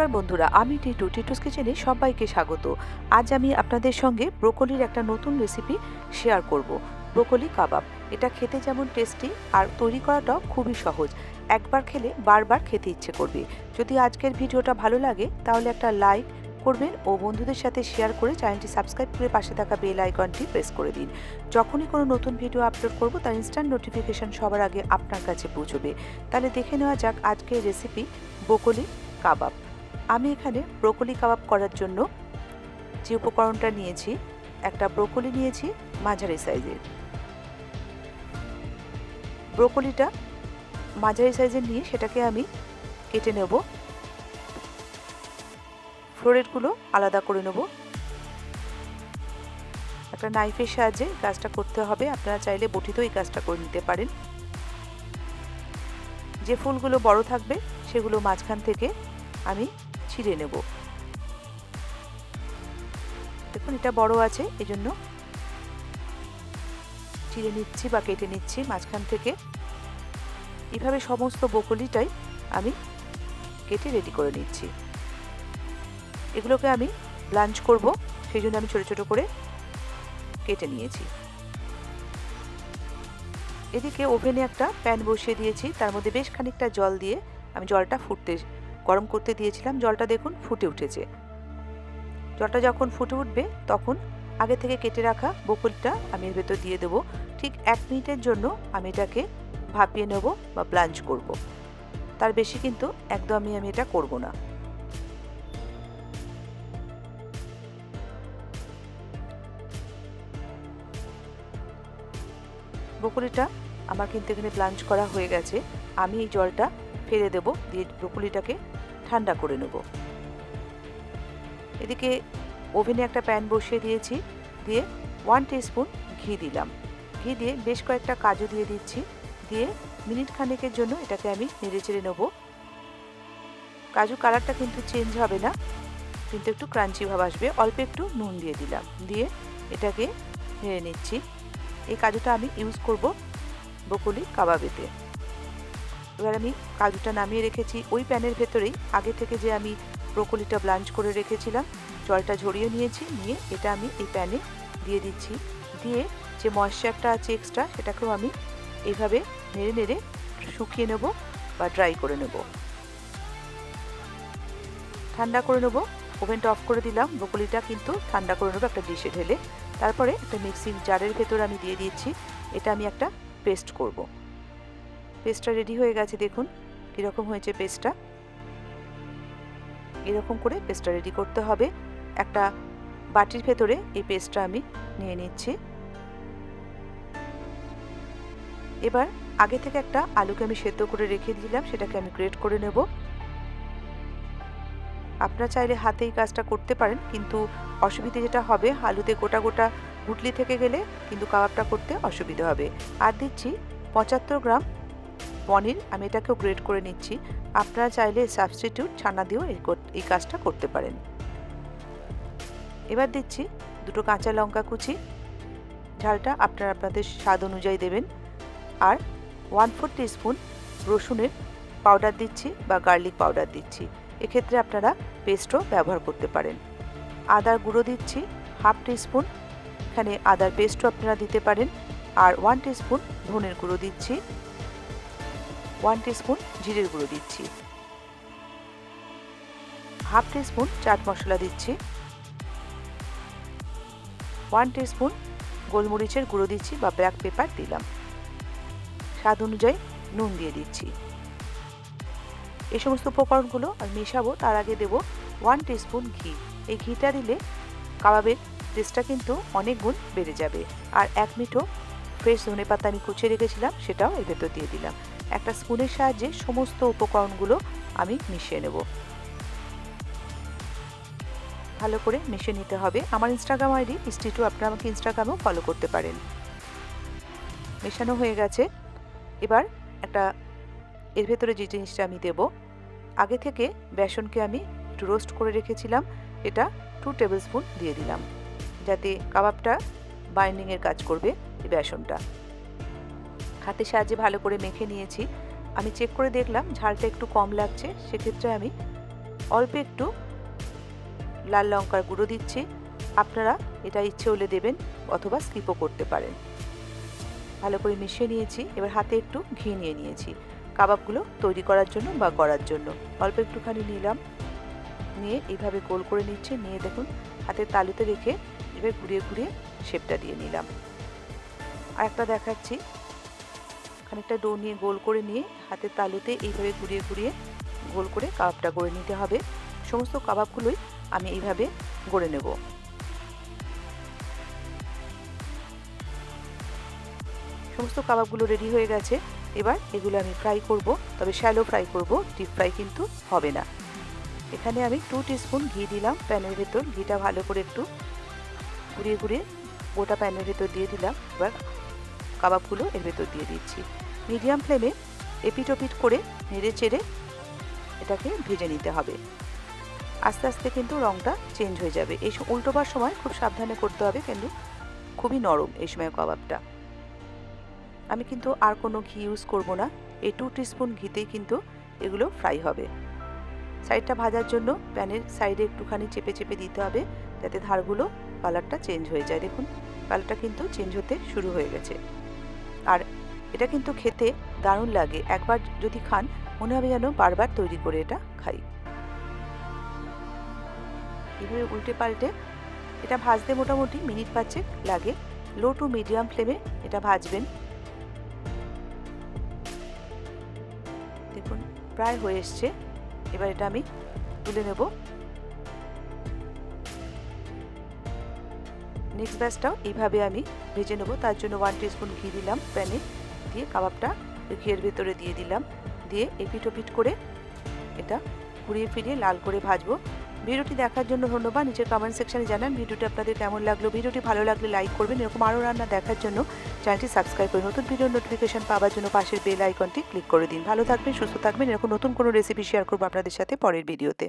নমস্কার বন্ধুরা, আমি টিটু। টিটুস কিচেনে সবাইকে স্বাগত। আজ আমি আপনাদের সঙ্গে ব্রোকলির একটা নতুন রেসিপি শেয়ার করব। ব্রোকলি কাবাব। এটা খেতে যেমন টেস্টি আর তৈরি করাটাও খুবই সহজ। একবার খেলে বারবার খেতে ইচ্ছে করবে। যদি আজকের ভিডিওটা ভালো লাগে তাহলে একটা লাইক করবেন ও বন্ধুদের সাথে শেয়ার করে চ্যানেলটি সাবস্ক্রাইব করে পাশে থাকা বেল আইকনটি প্রেস করে দিন। যখনই কোনো নতুন ভিডিও আপলোড করব তার ইনস্ট্যান্ট নোটিফিকেশন সবার আগে আপনার কাছে পৌঁছবে। তাহলে দেখে নেওয়া যাক আজকের রেসিপি ব্রোকলি কাবাব। আমি এখানে ব্রোকলি কাবাব করার জন্য যে উপকরণটা নিয়েছি, একটা ব্রোকলি নিয়েছি মাঝারি সাইজের। ব্রোকলিটা মাঝারি সাইজের নিয়ে সেটাকে আমি কেটে নেব। ফ্লোরেটগুলো আলাদা করে নেব। একটা নাইফের সাহায্যে কাজটা করতে হবে। আপনারা চাইলে বটিতেও এই কাজটা করে নিতে পারেন। যে ফুলগুলো বড় থাকবে সেগুলো মাঝখান থেকে আমি ছিঁড়ে নেব। দেখুন এটা বড় আছে, এই জন্য ছিঁড়ে নিচ্ছি বা কেটে নিচ্ছি মাঝখান থেকে। এইভাবে সমস্ত ব্রোকলিটাই আমি কেটে রেডি করে নিচ্ছি। এগুলোকে আমি ব্লাঞ্চ করব, সেই জন্য আমি ছোট ছোট করে কেটে নিয়েছি। এদিকে ওভেনে একটা প্যান বসিয়ে দিয়েছি, তার মধ্যে বেশ খানিকটা জল দিয়ে আমি জলটা গরম করতে দিয়েছিলাম। জলটা দেখুন ফুটে উঠেছে। জলটা যখন ফুটে উঠবে তখন আগে থেকে কেটে রাখা ব্রোকলিটা আমি এর ভেতর দিয়ে দেবো। ঠিক 1 মিনিটের জন্য আমি এটাকে ভাপিয়ে নেব বা ব্লাঞ্চ করব। তার বেশি কিন্তু একদমই আমি এটা করব না। ব্রোকলিটা আমার কিন্তু এখানে ব্লাঞ্চ করা হয়ে গেছে। আমি এই জলটা ফেলে দেব, দিয়ে ব্রোকলিটাকে ঠান্ডা করে নেব। এদিকে ওভেনে একটা প্যান বসিয়ে দিয়েছি, দিয়ে 1 টিস্পুন ঘি দিলাম। ঘি দিয়ে বেশ কয়েকটা কাজু দিয়ে দিচ্ছি, দিয়ে মিনিট খানেকের জন্য এটাকে আমি নেড়ে চেড়ে নেব। কাজু কালারটা কিন্তু চেঞ্জ হবে না, কিন্তু একটু ক্রাঞ্চি ভাব আসবে। অল্প একটু নুন দিয়ে দিলাম, দিয়ে এটাকে নেড়ে নিচ্ছি। এই কাজুটা আমি ইউজ করব ব্রোকলি কাবাবেতে। এবার আমি কাজুটা নামিয়ে রেখেছি ওই প্যানের ভেতরেই। আগে থেকে যে আমি ব্রোকলিটা ব্লাঞ্চ করে রেখেছিলাম, জলটা ঝরিয়ে নিয়েছি, নিয়ে এটা আমি এই প্যানে দিয়ে দিচ্ছি। দিয়ে যে ময়েশ্চারটা আছে এক্সট্রা, সেটাকেও আমি এইভাবে নেড়ে নেড়ে শুকিয়ে নেব বা ড্রাই করে নেব। ঠান্ডা করে নেব। ওভেনটা অফ করে দিলাম। ব্রোকলিটা কিন্তু ঠান্ডা করে নেব একটা ডিশে ঢেলে। তারপরে একটা মিক্সিং জারের ভেতর আমি দিয়ে দিচ্ছি। এটা আমি একটা পেস্ট করব। পেস্টটা রেডি হয়ে গেছে, দেখুন কীরকম হয়েছে পেস্টটা। এরকম করে পেস্টটা রেডি করতে হবে। একটা বাটির ভেতরে এই পেস্টটা আমি নিয়ে নিচ্ছি। এবার আগে থেকে একটা আলুকে আমি সেদ্ধ করে রেখে দিলাম, সেটাকে আমি গ্রেট করে নেব। আপনারা চাইলে হাতেই কাজটা করতে পারেন, কিন্তু অসুবিধে যেটা হবে, আলুতে গোটা গোটা গুটলি থেকে গেলে কিন্তু কাবাবটা করতে অসুবিধা হবে। আর দিচ্ছি 75 গ্রাম পনির, আমি এটাকেও গ্রেট করে নিচ্ছি। আপনারা চাইলে সাবস্টিটিউট ছানা দিয়েও এই কাজটা করতে পারেন। এবার দিচ্ছি 2 কাঁচা লঙ্কা কুচি, ঝালটা আপনারা আপনাদের স্বাদ অনুযায়ী দেবেন। আর 1/4 টিস্পুন রসুনের পাউডার দিচ্ছি বা গার্লিক পাউডার দিচ্ছি। এক্ষেত্রে আপনারা পেস্টও ব্যবহার করতে পারেন। আদার গুঁড়ো দিচ্ছি 1/2 টিস্পুন, এখানে আদার পেস্টও আপনারা দিতে পারেন। আর 1 টিস্পুন ধনের গুঁড়ো দিচ্ছি, 1 টিস্পুন জিরের গুঁড়ো দিচ্ছি, 1/2 টিস্পুন চাট মশলা দিচ্ছি, 1 টিস্পুন গোলমরিচের গুঁড়ো দিচ্ছি বা ব্ল্যাক পেপার দিলাম। স্বাদ অনুযায়ী নুন দিয়ে দিচ্ছি। এই সমস্ত উপকরণগুলো আমি মেশাবো। তার আগে দেব 1 টিস্পুন ঘি। এই ঘিটা দিলে কাবাবের টেস্টটা কিন্তু অনেক গুণ বেড়ে যাবে। আর 1 মুঠো ফ্রেশ ধনেপাতা আমি কুচিয়ে রেখেছিলাম, সেটাও এর ভেতর দিয়ে দিলাম। একটা স্পুনের সাহায্যে সমস্ত উপকরণগুলো আমি মিশিয়ে নেব। ভালো করে মিশিয়ে নিতে হবে। আমার ইনস্টাগ্রাম আইডি টিটু, আপনারা আমাকে ইনস্টাগ্রামেও ফলো করতে পারেন। মেশানো হয়ে গেছে। এবার একটা এর ভেতরে যে জিনিসটা আমি দেব, আগে থেকে বেসনকে আমি একটু রোস্ট করে রেখেছিলাম, এটা 2 টেবিল স্পুন দিয়ে দিলাম, যাতে কাবাবটা বাইন্ডিংয়ের কাজ করবে। এই বেসনটা হাতের সাহায্যে ভালো করে মেখে নিয়েছি। আমি চেক করে দেখলাম ঝালটা একটু কম লাগছে, সেক্ষেত্রে আমি অল্প একটু লাল লঙ্কার গুঁড়ো দিচ্ছি। আপনারা এটা ইচ্ছে হলে দেবেন অথবা স্কিপও করতে পারেন। ভালো করে মিশিয়ে নিয়েছি। এবার হাতে একটু ঘি নিয়ে নিয়েছি কাবাবগুলো তৈরি করার জন্য বা গড়ার জন্য। অল্প একটুখানি নিলাম, নিয়ে এইভাবে গোল করে নিচ্ছি। নিয়ে দেখুন হাতের তালুতে রেখে এবার ঘুরিয়ে ঘুরিয়ে শেপটা দিয়ে নিলাম। আর একটা দেখাচ্ছি, খানিকটা ডো নিয়ে গোল করে নিয়ে হাতের তালুতে এইভাবে ঘুরিয়ে ঘুরিয়ে গোল করে কাবাবটা গড়ে নিতে হবে। সমস্ত কাবাবগুলোই আমি এইভাবে গড়ে নেব। সমস্ত কাবাবগুলো রেডি হয়ে গেছে। এবার এগুলো আমি ফ্রাই করব, তবে শ্যালো ফ্রাই করব, ডিপ ফ্রাই কিন্তু হবে না। এখানে আমি 2 টিস্পুন ঘি দিলাম প্যানের ভেতর। ঘিটা ভালো করে একটু ঘুরিয়ে ঘুরিয়ে গোটা প্যানের ভেতর দিয়ে দিলাম। এবার কাবাবগুলো এর ভেতর দিয়ে দিচ্ছি। মিডিয়াম ফ্লেমে এপিট ওপিট করে নেড়ে চেড়ে এটাকে ভেজে নিতে হবে। আস্তে আস্তে কিন্তু রঙটা চেঞ্জ হয়ে যাবে। এই উল্টোবার সময় খুব সাবধানে করতে হবে, কিন্তু খুবই নরম এই সময় কাবাবটা। আমি কিন্তু আর কোনো ঘি ইউজ করব না, এই 2 টিস্পুন ঘিতেই কিন্তু এগুলো ফ্রাই হবে। সাইডটা ভাজার জন্য প্যানের সাইডে একটুখানি চেপে চেপে দিতে হবে, যাতে ধারগুলো কালারটা চেঞ্জ হয়ে যায়। দেখুন কালারটা কিন্তু চেঞ্জ হতে শুরু হয়ে গেছে। আর এটা কিন্তু খেতে দারুণ লাগে। একবার যদি খান মনে হবে যেন বারবার তৈরি করে এটা খাই। এভাবে উল্টে পাল্টে এটা ভাজতে মোটামুটি মিনিট 5 লাগে। লো টু মিডিয়াম ফ্লেমে এটা ভাজবেন। দেখুন প্রায় হয়ে এসছে। এবার এটা আমি তুলে নেব। নেক্সট ব্যাচটাও এইভাবে আমি ভেজে নেব। তার জন্য 1 টিস্পুন ঘি দিলাম প্যানে, দিয়ে কাবাবটা ঘিয়ের ভেতরে দিয়ে দিলাম। দিয়ে এপিট ওপিট করে এটা ঘুরিয়ে ফিরিয়ে লাল করে ভাজবো। ভিডিওটি দেখার জন্য ধন্যবাদ। নিচের কমেন্ট সেকশনে জানান ভিডিওটি আপনাদের কেমন লাগলো। ভিডিওটি ভালো লাগলে লাইক করবেন। এরকম আরও রান্না দেখার জন্য চ্যানেলটি সাবস্ক্রাইব করে নতুন ভিডিওর নোটিফিকেশন পাওয়ার জন্য পাশের বেল আইকনটি ক্লিক করে দিন। ভালো থাকবেন, সুস্থ থাকবেন। এরকম নতুন কোনো রেসিপি শেয়ার করবো আপনাদের সাথে পরের ভিডিওতে।